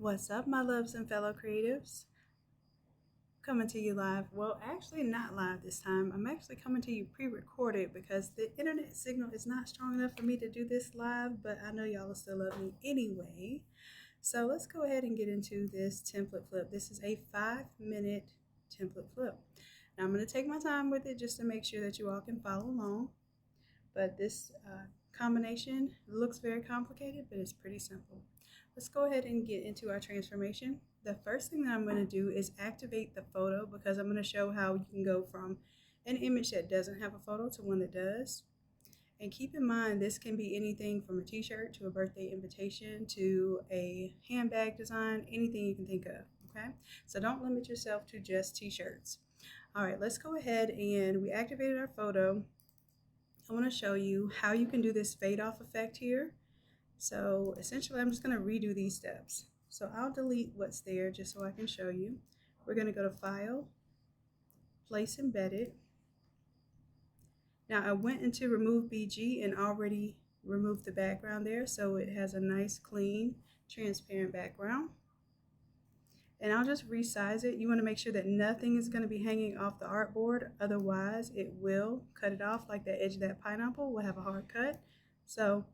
What's up, my loves and fellow creatives? Coming to you live. Well, actually, not live this time. I'm actually coming to you pre recorded because the internet signal is not strong enough for me to do this live, but I know y'all will still love me anyway. So let's go ahead and get into this template flip. This is a 5-minute template flip. Now, I'm going to take my time with it just to make sure that you all can follow along. But this combination looks very complicated, but it's pretty simple. Let's go ahead and get into our transformation. The first thing that I'm going to do is activate the photo because I'm going to show how you can go from an image that doesn't have a photo to one that does. And keep in mind, this can be anything from a t-shirt to a birthday invitation to a handbag design, anything you can think of, okay? So don't limit yourself to just t-shirts. All right, let's go ahead and we activated our photo. I want to show you how you can do this fade off effect here. So essentially, I'm just going to redo these steps. So I'll delete what's there just so I can show you. We're going to go to File, Place Embedded. Now I went into Remove BG and already removed the background there, so it has a nice, clean, transparent background. And I'll just resize it. You want to make sure that nothing is going to be hanging off the artboard, otherwise it will cut it off, like the edge of that pineapple will have a hard cut. So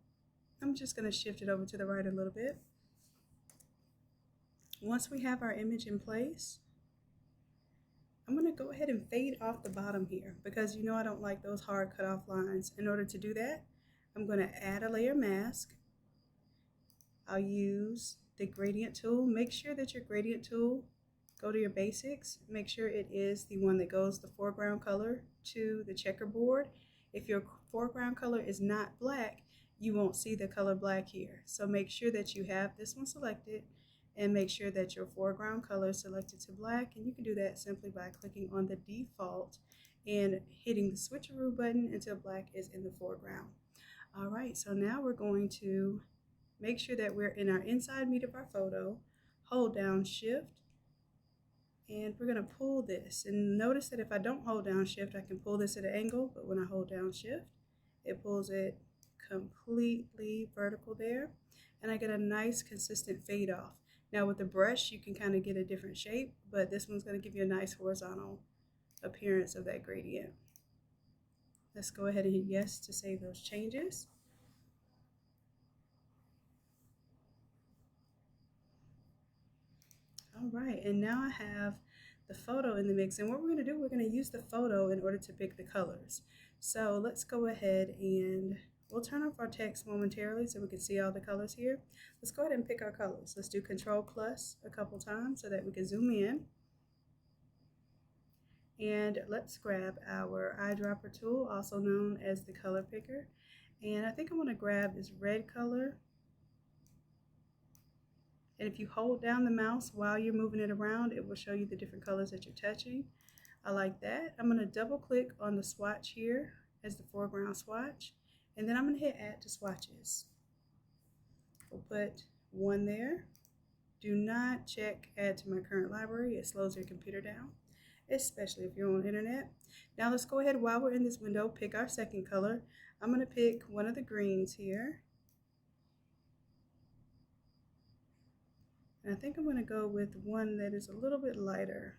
I'm just going to shift it over to the right a little bit. Once we have our image in place, I'm going to go ahead and fade off the bottom here because you know I don't like those hard cut off lines. In order to do that, I'm going to add a layer mask. I'll use the gradient tool. Make sure that your gradient tool, go to your basics, make sure it is the one that goes the foreground color to the checkerboard. If your foreground color is not black, you won't see the color black here. So make sure that you have this one selected and make sure that your foreground color is selected to black. And you can do that simply by clicking on the default and hitting the switcheroo button until black is in the foreground. All right, so now we're going to make sure that we're in our inside meat of our photo, hold down Shift, and we're going to pull this. And notice that if I don't hold down Shift, I can pull this at an angle, but when I hold down Shift, it pulls it completely vertical there, and I get a nice consistent fade off. Now with the brush, you can kind of get a different shape, but this one's going to give you a nice horizontal appearance of that gradient. Let's go ahead and hit yes to save those changes. All right, and now I have the photo in the mix, and what we're going to do, we're going to use the photo in order to pick the colors. So let's go ahead and we'll turn off our text momentarily so we can see all the colors here. Let's go ahead and pick our colors. Let's do Control plus a couple times so that we can zoom in. And let's grab our eyedropper tool, also known as the color picker. And I think I want to grab this red color. And if you hold down the mouse while you're moving it around, it will show you the different colors that you're touching. I like that. I'm going to double click on the swatch here as the foreground swatch. And then I'm going to hit add to swatches. We'll put one there. Do not check add to my current library. It slows your computer down, especially if you're on the internet. Now let's go ahead, while we're in this window, pick our second color. I'm going to pick one of the greens here. And I think I'm going to go with one that is a little bit lighter.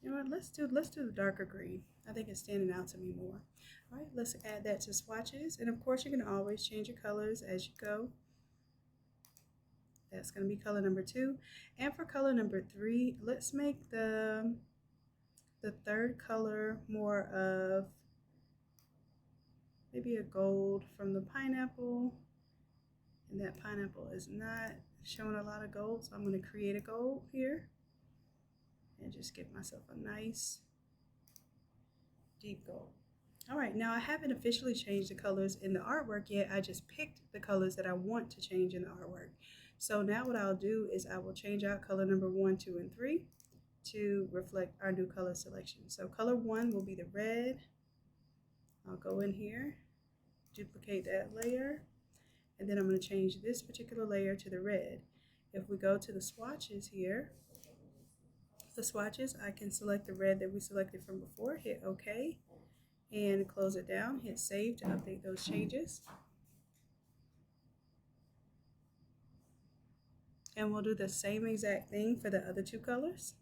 You know what, let's do the darker green. I think it's standing out to me more. All right, let's add that to swatches. And of course, you can always change your colors as you go. That's going to be color number 2. And for color number 3, let's make the third color more of maybe a gold from the pineapple. And that pineapple is not showing a lot of gold, so I'm going to create a gold here. And just give myself a nice deep gold. All right, now I haven't officially changed the colors in the artwork yet. I just picked the colors that I want to change in the artwork. So now what I'll do is I will change out color number 1, 2, and 3 to reflect our new color selection. So color 1 will be the red. I'll go in here, duplicate that layer, and then I'm going to change this particular layer to the red. If we go to the swatches here, the swatches, I can select the red that we selected from before, hit OK, and close it down, hit save to update those changes. And we'll do the same exact thing for the other two colors.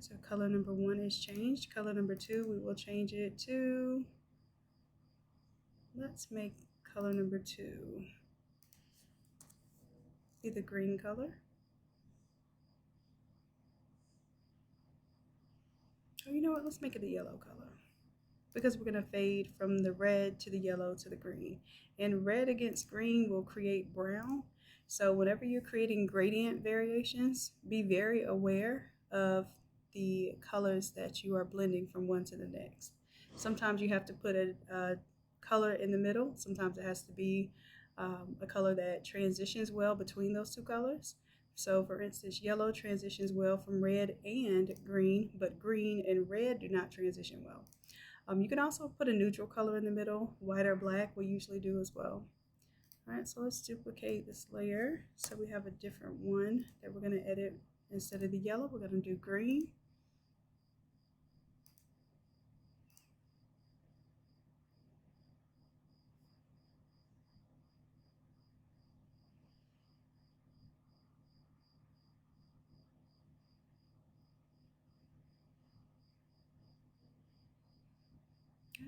So color number 1 is changed. Color number 2, we will change it to, let's make color number 2 be the green color. Oh, you know what? Let's make it the yellow color, because we're going to fade from the red to the yellow to the green. And red against green will create brown. So whenever you're creating gradient variations, be very aware of the colors that you are blending from one to the next. Sometimes you have to put a color in the middle. Sometimes it has to be a color that transitions well between those two colors. So for instance, yellow transitions well from red and green, but green and red do not transition well. You can also put a neutral color in the middle. White or black we usually do as well. All right, so let's duplicate this layer so we have a different one that we're going to edit. Instead of the yellow, we're going to do green.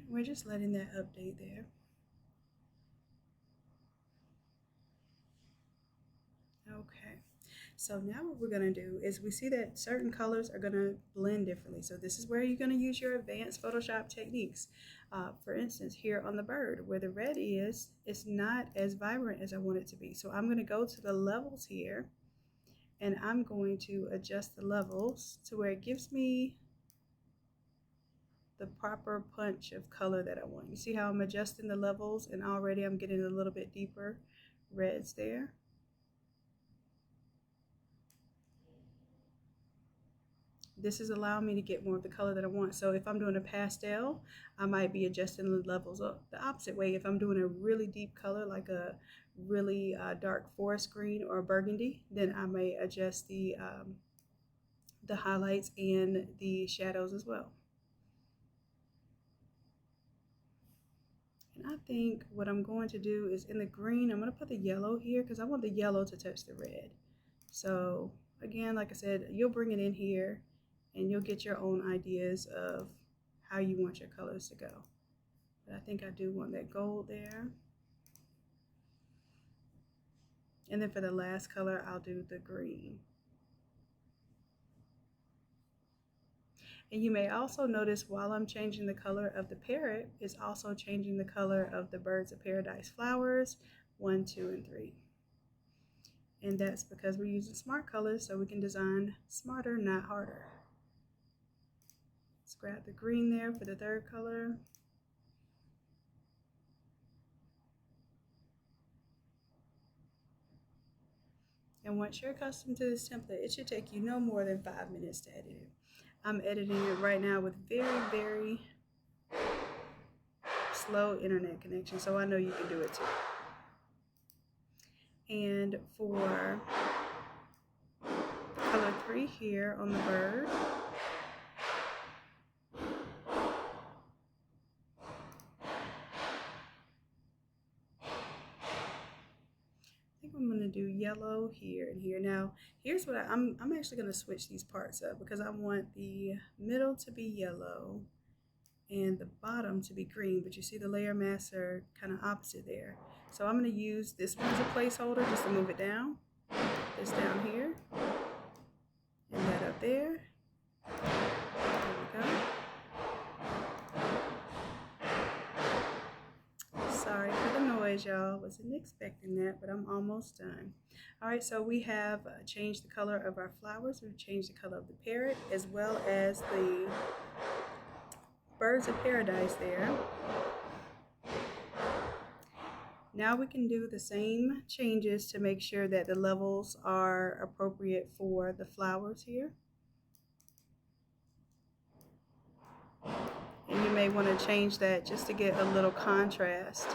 We're just letting that update there. Okay, so now what we're going to do is we see that certain colors are going to blend differently. So this is where you're going to use your advanced Photoshop techniques. For instance, here on the bird, where the red is, it's not as vibrant as I want it to be. So I'm going to go to the levels here, and I'm going to adjust the levels to where it gives me the proper punch of color that I want. You see how I'm adjusting the levels, and already I'm getting a little bit deeper reds there. This is allowing me to get more of the color that I want. So if I'm doing a pastel, I might be adjusting the levels up the opposite way. If I'm doing a really deep color, like a really dark forest green or burgundy, then I may adjust the highlights and the shadows as well. And I think what I'm going to do is in the green, I'm going to put the yellow here because I want the yellow to touch the red. So again, like I said, you'll bring it in here and you'll get your own ideas of how you want your colors to go. But I think I do want that gold there. And then for the last color, I'll do the green. And you may also notice while I'm changing the color of the parrot, it's also changing the color of the birds of paradise flowers 1, 2, and 3. And that's because we're using smart colors, so we can design smarter, not harder. Let's grab the green there for the third color. And once you're accustomed to this template, it should take you no more than 5 minutes to edit it. I'm editing it right now with very, very slow internet connection, so I know you can do it too. And for color 3 here on the bird, I'm going to do yellow here and here. Now, here's what I'm actually going to switch these parts up because I want the middle to be yellow and the bottom to be green, but you see the layer masks are kind of opposite there. So I'm going to use this one as a placeholder just to move it down. This down here and that up there. There we go. Sorry for the noise, y'all. Wasn't expecting that, but I'm almost done. All right, so we have changed the color of our flowers. We've changed the color of the parrot as well as the birds of paradise there. Now we can do the same changes to make sure that the levels are appropriate for the flowers here. And you you may want to change that just to get a little contrast.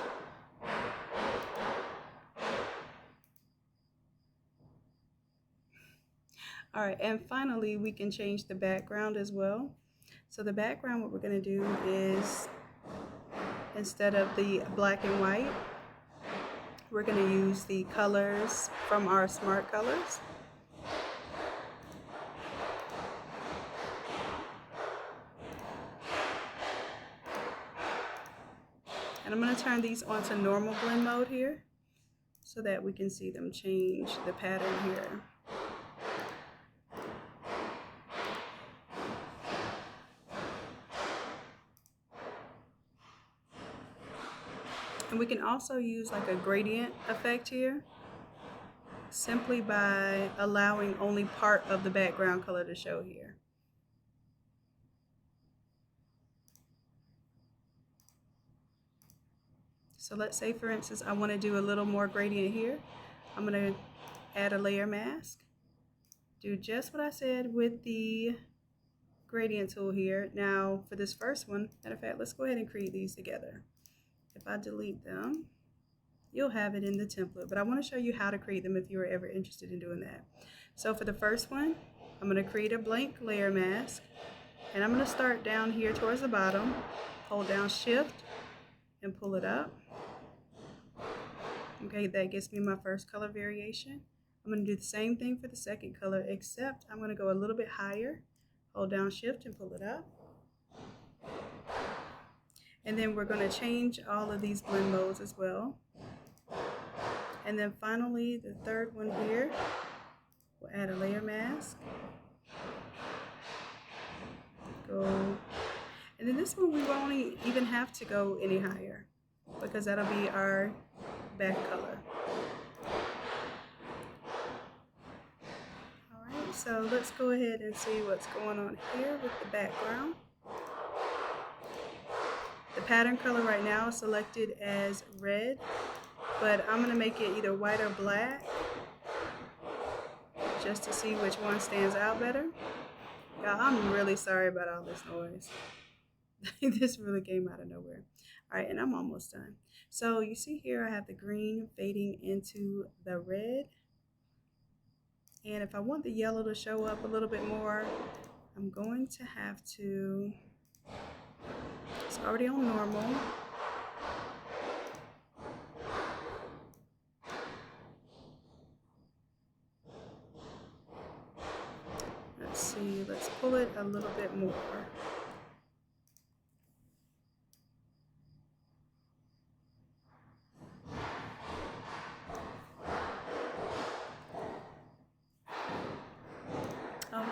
All right, and finally we can change the background as well. So the background, what we're going to do is, instead of the black and white, we're going to use the colors from our smart colors. And I'm going to turn these on to normal blend mode here so that we can see them change the pattern here. And we can also use like a gradient effect here, simply by allowing only part of the background color to show here. So let's say, for instance, I want to do a little more gradient here. I'm going to add a layer mask, do just what I said with the gradient tool here. Now for this first one, matter of fact, let's go ahead and create these together. If I delete them, you'll have it in the template, but I want to show you how to create them if you are ever interested in doing that. So for the first one, I'm going to create a blank layer mask, and I'm going to start down here towards the bottom, hold down Shift and pull it up. Okay, that gives me my first color variation. I'm going to do the same thing for the second color, except I'm going to go a little bit higher, hold down Shift and pull it up. And then we're going to change all of these blend modes as well. And then finally, the third one here, we'll add a layer mask. Go. And then this one, we won't even have to go any higher because that'll be our back color. All right, so let's go ahead and see what's going on here with the background. The pattern color right now is selected as red, but I'm going to make it either white or black just to see which one stands out better. Y'all, I'm really sorry about all this noise. This really came out of nowhere. All right, and I'm almost done. So you see here I have the green fading into the red. And if I want the yellow to show up a little bit more, I'm going to have to, it's already on normal. Let's see, let's pull it a little bit more.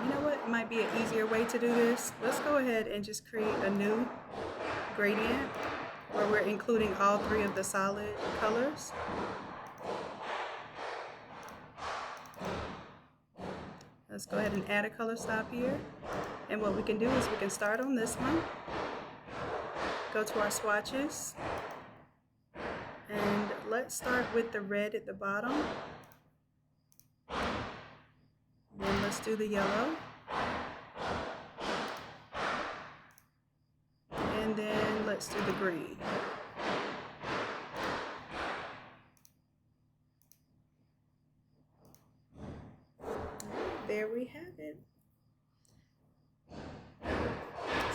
You know what might be an easier way to do this? Let's go ahead and just create a new gradient where we're including all three of the solid colors. Let's go ahead and add a color stop here. And what we can do is we can start on this one, go to our swatches, and let's start with the red at the bottom. Then let's do the yellow. And then let's do the green. There we have it.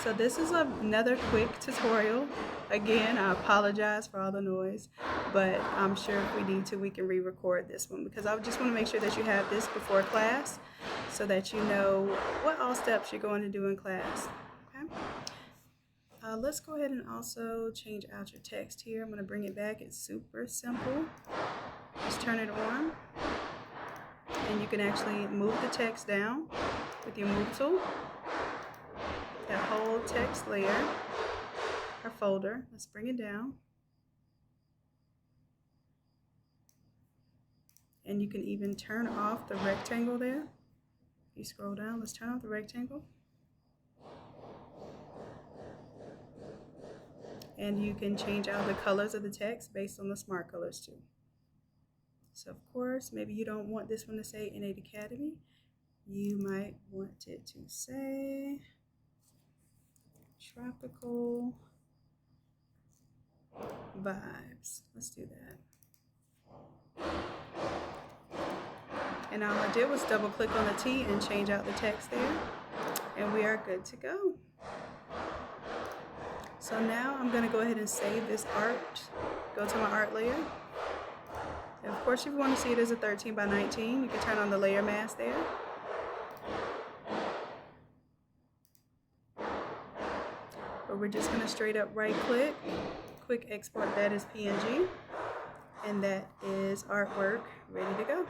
So this is another quick tutorial. Again, I apologize for all the noise, but I'm sure if we need to, we can re-record this one because I just want to make sure that you have this before class so that you know what all steps you're going to do in class. Okay? Let's go ahead and also change out your text here. I'm going to bring it back. It's super simple. Just turn it on. And you can actually move the text down with your move tool. That whole text layer or folder, let's bring it down. And you can even turn off the rectangle there. If you scroll down, let's turn off the rectangle. And you can change out the colors of the text based on the smart colors too. So of course, maybe you don't want this one to say Innate Academy. You might want it to say tropical vibes. Let's do that. And all I did was double click on the T and change out the text there. And we are good to go. So now I'm going to go ahead and save this art. Go to my art layer. And of course, if you want to see it as a 13 by 19, you can turn on the layer mask there. But we're just going to straight up right click, quick export that as PNG. And that is artwork ready to go.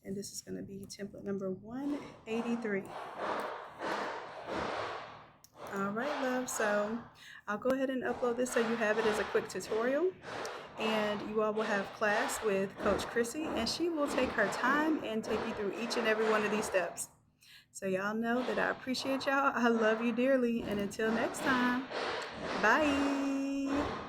And this is going to be template number 183. All right, love. So I'll go ahead and upload this so you have it as a quick tutorial. And you all will have class with Coach Chrissy, and she will take her time and take you through each and every one of these steps. So y'all know that I appreciate y'all. I love you dearly. And until next time, bye.